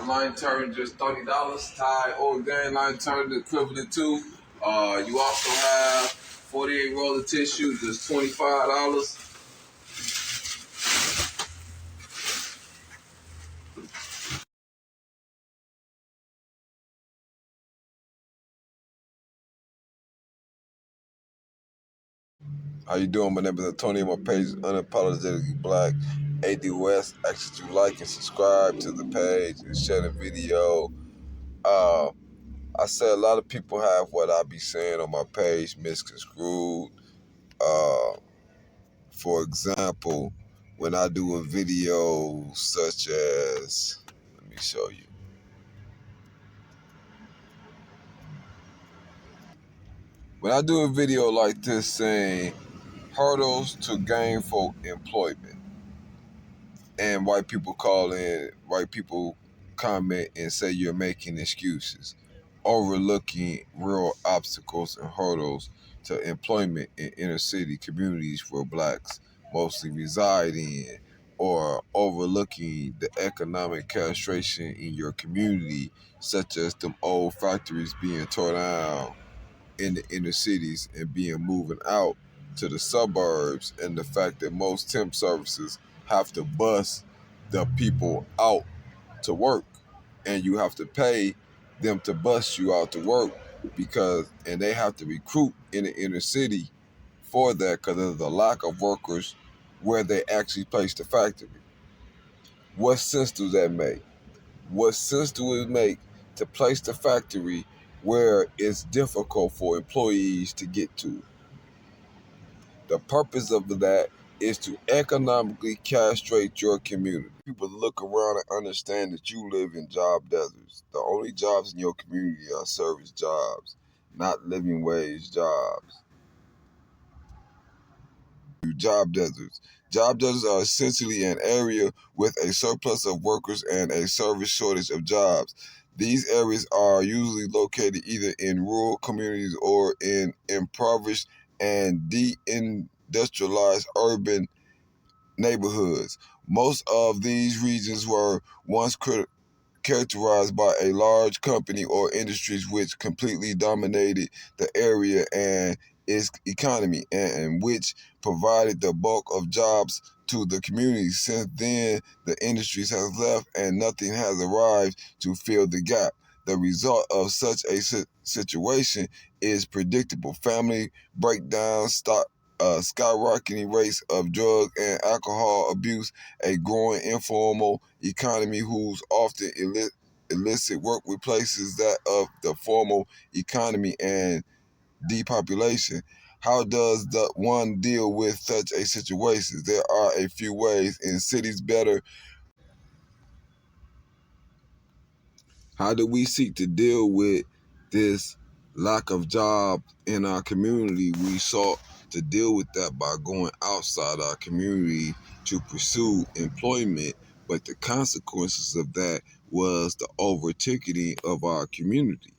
line detergent just $30. Tide Organic line detergent equivalent to. You also have 48 roll of tissue, just $25. How you doing? My name is Antonio. My page is Unapologetically Black. AD West. Ask that you like and subscribe to the page and share the video. I say a lot of people have what I be saying on my page misconstrued. For example, when I do a video such as, let me show you. When I do a video like this saying hurdles to gainful employment, and white people comment and say you're making excuses, overlooking real obstacles and hurdles to employment in inner city communities where blacks mostly reside in, or overlooking the economic castration in your community, such as them old factories being torn down in the inner cities and being moving out to the suburbs, and the fact that most temp services have to bus the people out to work, and you have to pay them to bus you out to work and they have to recruit in the inner city for that because of the lack of workers where they actually place the factory. What sense does that make? What sense do it make to place the factory where it's difficult for employees to get to? The purpose of that is to economically castrate your community. People look around and understand that you live in job deserts. The only jobs in your community are service jobs, not living wage jobs. Job deserts. Job deserts are essentially an area with a surplus of workers and a service shortage of jobs. These areas are usually located either in rural communities or in impoverished and deindustrialized urban neighborhoods. Most of these regions were once characterized by a large company or industries which completely dominated the area and its economy, and which provided the bulk of jobs to the community. Since then, the industries have left and nothing has arrived to fill the gap. The result of such a situation is predictable: family breakdown, skyrocketing rates of drug and alcohol abuse, a growing informal economy whose often illicit work replaces that of the formal economy, and depopulation. How does the one deal with such a situation? There are a few ways. In cities better, how do we seek to deal with this lack of jobs in our community? We sought to deal with that by going outside our community to pursue employment, but the consequences of that was the over-ticketing of our community.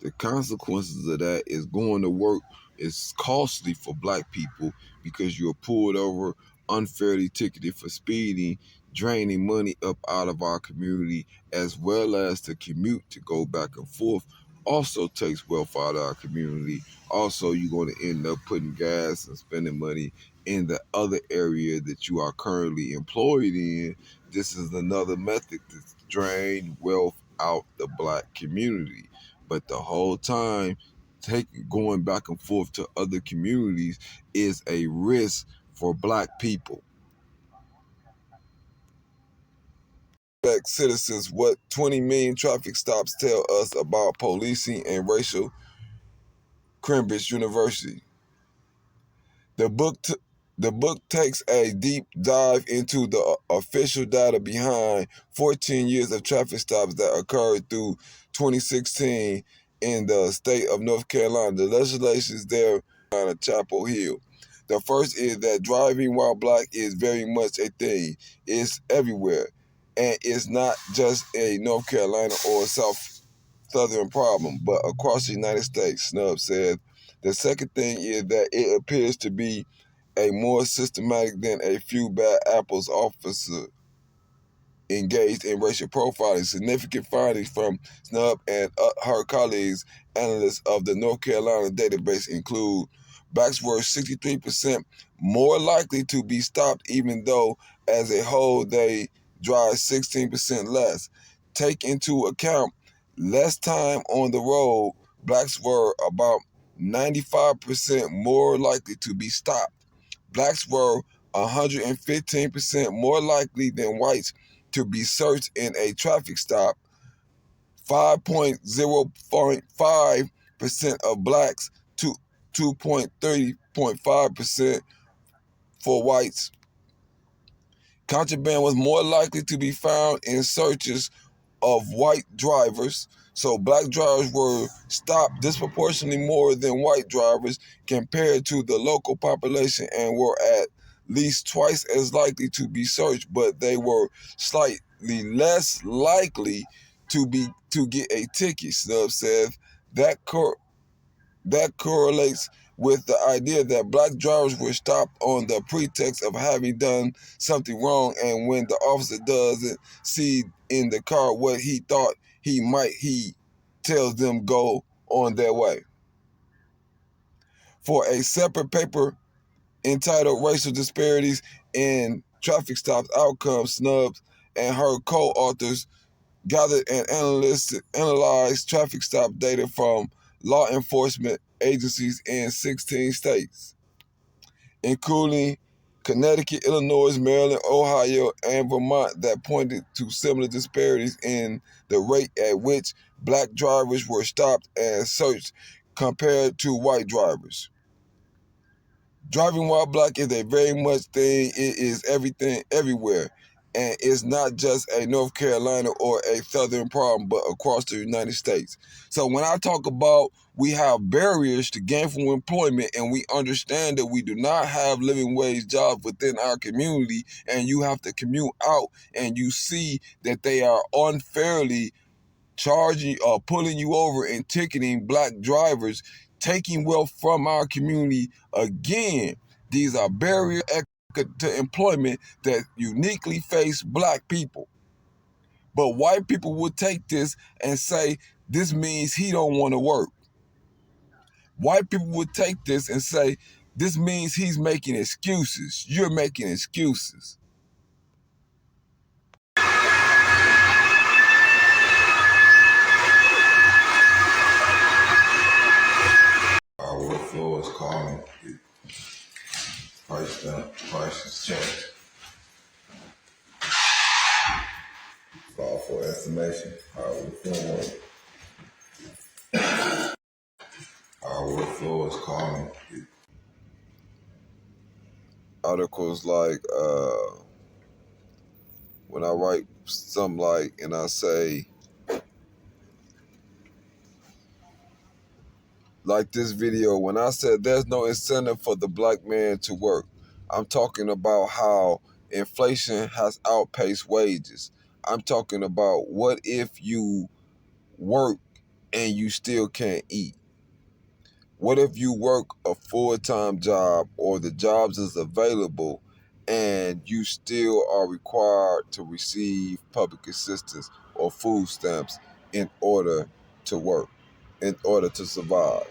The consequences of that is going to work is costly for black people because you're pulled over, unfairly ticketed for speeding, draining money up out of our community, as well as the commute to go back and forth also takes wealth out of our community. Also, you're going to end up putting gas and spending money in the other area that you are currently employed in. This is another method to drain wealth out the black community. But the whole time, going back and forth to other communities is a risk for black people. Black citizens, what 20 million traffic stops tell us about policing and racial. Cambridge University. The book takes a deep dive into the official data behind 14 years of traffic stops that occurred through 2016 in the state of North Carolina. The legislation there on Chapel Hill. The first is that driving while black is very much a thing. It's everywhere. And it's not just a North Carolina or Southern problem, but across the United States, Snub said. The second thing is that it appears to be a more systematic than a few bad apples officer engaged in racial profiling. Significant findings from Snub and her colleagues, analysts of the North Carolina database, include blacks were 63% more likely to be stopped, even though as a whole they drive 16% less. Take into account less time on the road, blacks were about 95% more likely to be stopped. Blacks were 115% more likely than whites to be searched in a traffic stop. 5.05% of blacks to 2.30.5% for whites. Contraband was more likely to be found in searches of white drivers. So black drivers were stopped disproportionately more than white drivers compared to the local population and were at least twice as likely to be searched, but they were slightly less likely to get a ticket. Snub said that that correlates with the idea that black drivers were stopped on the pretext of having done something wrong, and when the officer doesn't see in the car what he thought he tells them go on their way. For a separate paper entitled Racial Disparities in Traffic Stops Outcomes, Snubs and her co-authors gathered and analyzed traffic stop data from law enforcement agencies in 16 states, including Connecticut, Illinois, Maryland, Ohio, and Vermont, that pointed to similar disparities in the rate at which black drivers were stopped and searched compared to white drivers. Driving while black is a very much thing. It is everything, everywhere. And it's not just a North Carolina or a Southern problem, but across the United States. So when I talk about we have barriers to gainful employment and we understand that we do not have living wage jobs within our community, and you have to commute out and you see that they are unfairly charging or pulling you over and ticketing black drivers, taking wealth from our community again. These are barriers to employment that uniquely face black people. But white people would take this and say, this means he don't want to work. White people would take this and say, this means he's making excuses. You're making excuses. Our floor is calling. Prices change. Call for estimation. Our floor is calling. Articles like when I write something like and I say like this video, when I said there's no incentive for the black man to work, I'm talking about how inflation has outpaced wages. I'm talking about what if you work and you still can't eat? What if you work a full-time job or the jobs is available and you still are required to receive public assistance or food stamps in order to work, in order to survive?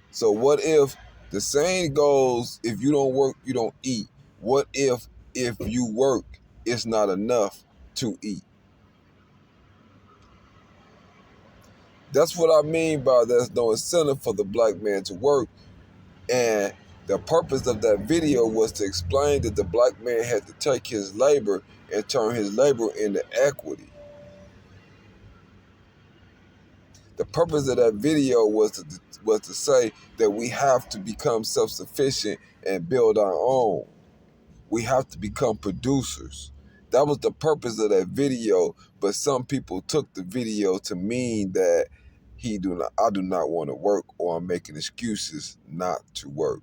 So what if the saying goes, if you don't work, you don't eat? What if you work, it's not enough to eat? That's what I mean by there's no incentive for the black man to work. And the purpose of that video was to explain that the black man had to take his labor and turn his labor into equity. The purpose of that video was to say that we have to become self-sufficient and build our own. We have to become producers. That was the purpose of that video, but some people took the video to mean that I do not want to work, or I'm making excuses not to work.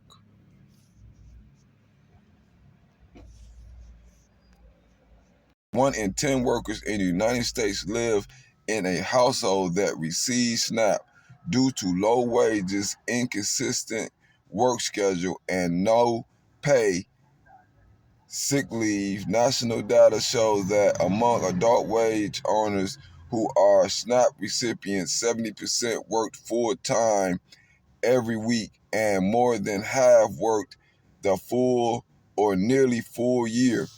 1 in 10 workers in the United States live in a household that receives SNAP due to low wages, inconsistent work schedule, and no pay sick leave. National data shows that among adult wage earners who are SNAP recipients, 70% worked full-time every week, and more than half worked the full or nearly full year.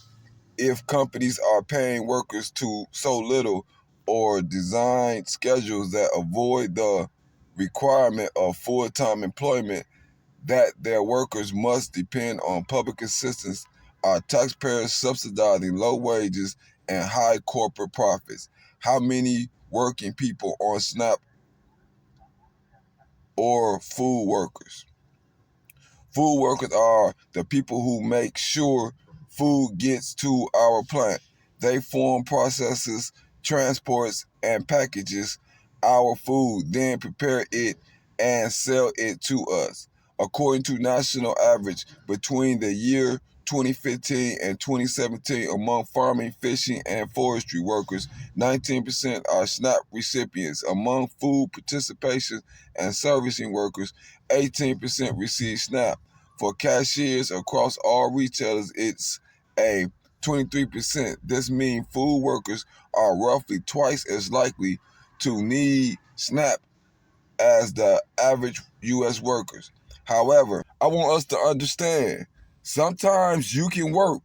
If companies are paying workers to so little or design schedules that avoid the requirement of full-time employment, that their workers must depend on public assistance, are taxpayers subsidizing low wages and high corporate profits? How many working people on SNAP or food workers? Food workers are the people who make sure food gets to our plant. They form, processes, transports, and packages our food, then prepare it and sell it to us. According to national average, between the year 2015 and 2017, among farming, fishing, and forestry workers, 19% are SNAP recipients. Among food participation and servicing workers, 18% receive SNAP. For cashiers across all retailers, it's a 23%. This means food workers are roughly twice as likely to need SNAP as the average U.S. workers. However, I want us to understand sometimes you can work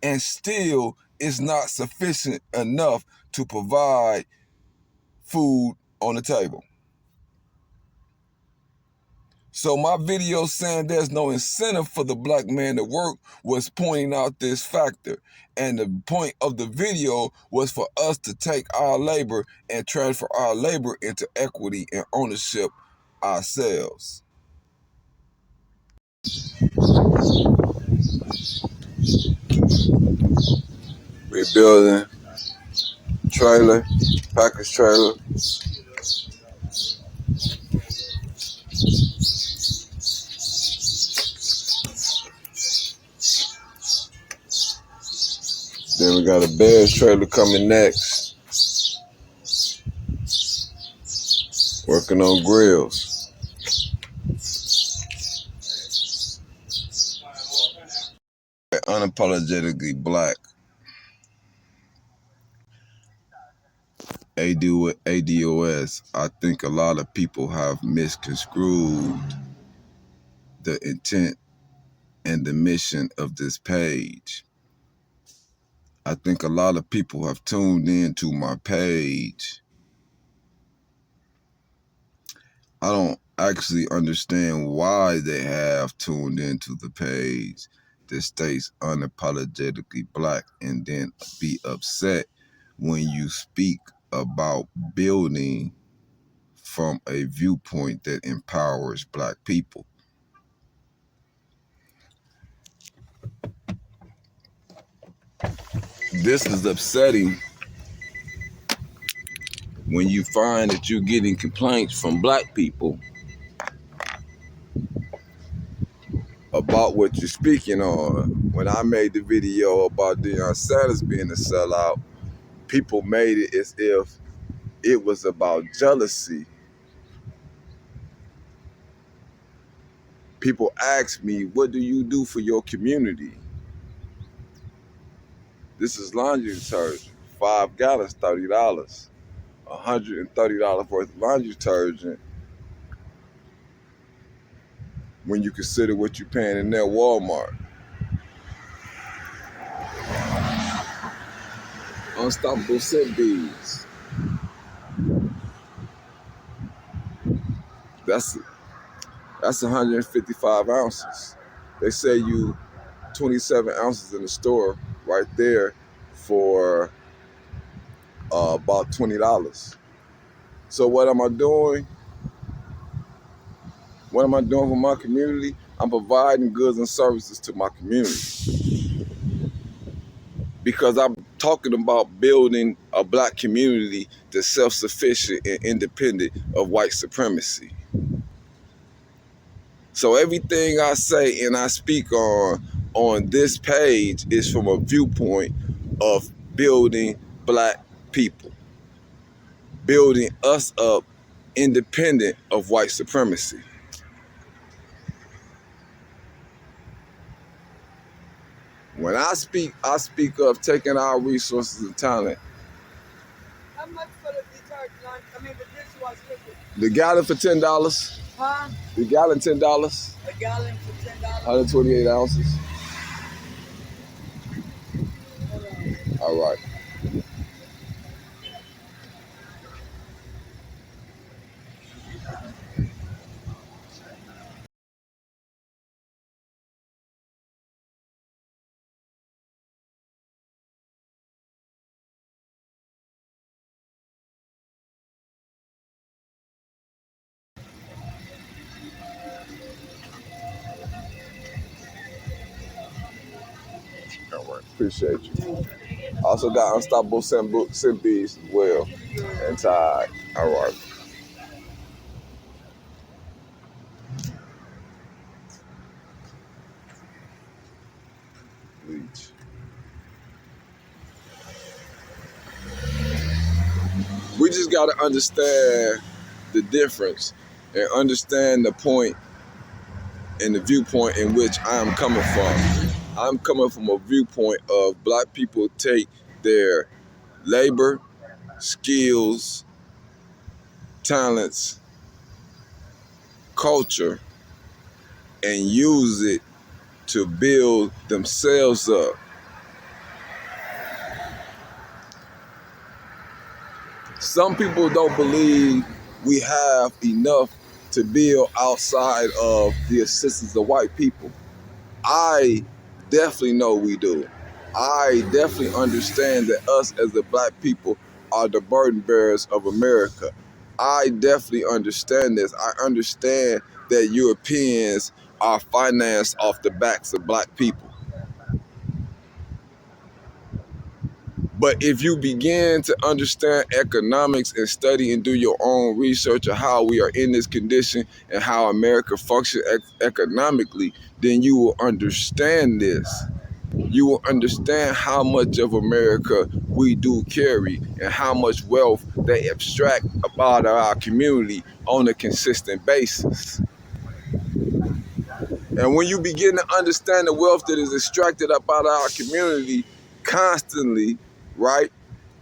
and still it's not sufficient enough to provide food on the table. So my video saying there's no incentive for the black man to work was pointing out this factor. And the point of the video was for us to take our labor and transfer our labor into equity and ownership ourselves. Rebuilding trailer, package trailer. Then we got a bed trailer coming next. Working on grills. Unapologetically black. ADOS. I think a lot of people have misconstrued the intent and the mission of this page. I think a lot of people have tuned into my page. I don't actually understand why they have tuned into the page that states unapologetically black and then be upset when you speak about building from a viewpoint that empowers black people. This is upsetting when you find that you're getting complaints from black people about what you're speaking on. When I made the video about Deion Sanders being a sellout, people made it as if it was about jealousy. People ask me, what do you do for your community? This is laundry detergent. 5 gallons, $30. $130 worth of laundry detergent when you consider what you're paying in their Walmart. Unstoppable scent beads. That's 155 ounces. They say you 27 ounces in the store right there for about $20. So what am I doing? What am I doing for my community? I'm providing goods and services to my community because I'm talking about building a black community that's self-sufficient and independent of white supremacy. So everything I say and I speak on this page is from a viewpoint of building black people, building us up independent of white supremacy. When I speak of taking our resources and talent. How much for the detergent? I mean, the dishwasher liquid. The gallon for $10. Huh? The gallon $10. A gallon for $10. 128 ounces. Hold on. All right. All right. Appreciate you. Also got Unstoppable Simpies as well. And Tide. All right. Bleach. We just got to understand the difference and understand the point and the viewpoint in which I'm coming from. I'm coming from a viewpoint of black people take their labor, skills, talents, culture, and use it to build themselves up. Some people don't believe we have enough to build outside of the assistance of white people. I definitely know we do. I definitely understand that us as the black people are the burden bearers of America. I definitely understand this. I understand that Europeans are financed off the backs of black people. But if you begin to understand economics and study and do your own research of how we are in this condition and how America functions economically, then you will understand this. You will understand how much of America we do carry and how much wealth they abstract about our community on a consistent basis. And when you begin to understand the wealth that is extracted up out of our community constantly, right?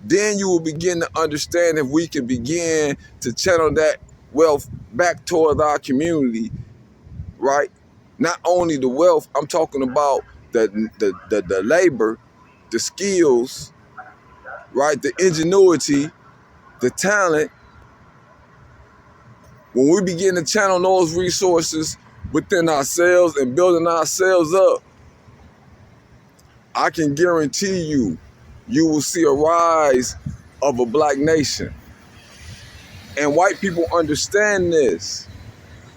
Then you will begin to understand if we can begin to channel that wealth back toward our community, right? Not only the wealth, I'm talking about the labor, the skills, right? The ingenuity, the talent. When we begin to channel those resources within ourselves and building ourselves up, I can guarantee you, you will see a rise of a black nation. And white people understand this.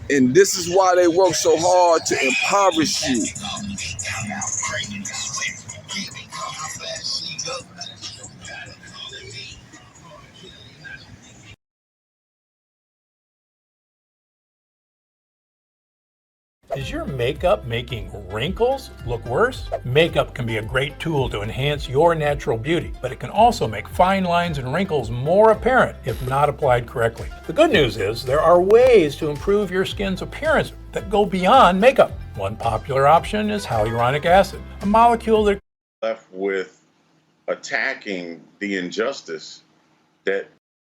And this is why they work so hard to impoverish you. Is your makeup making wrinkles look worse? Makeup can be a great tool to enhance your natural beauty, but it can also make fine lines and wrinkles more apparent if not applied correctly. The good news is there are ways to improve your skin's appearance that go beyond makeup. One popular option is hyaluronic acid, a molecule that left with attacking the injustice that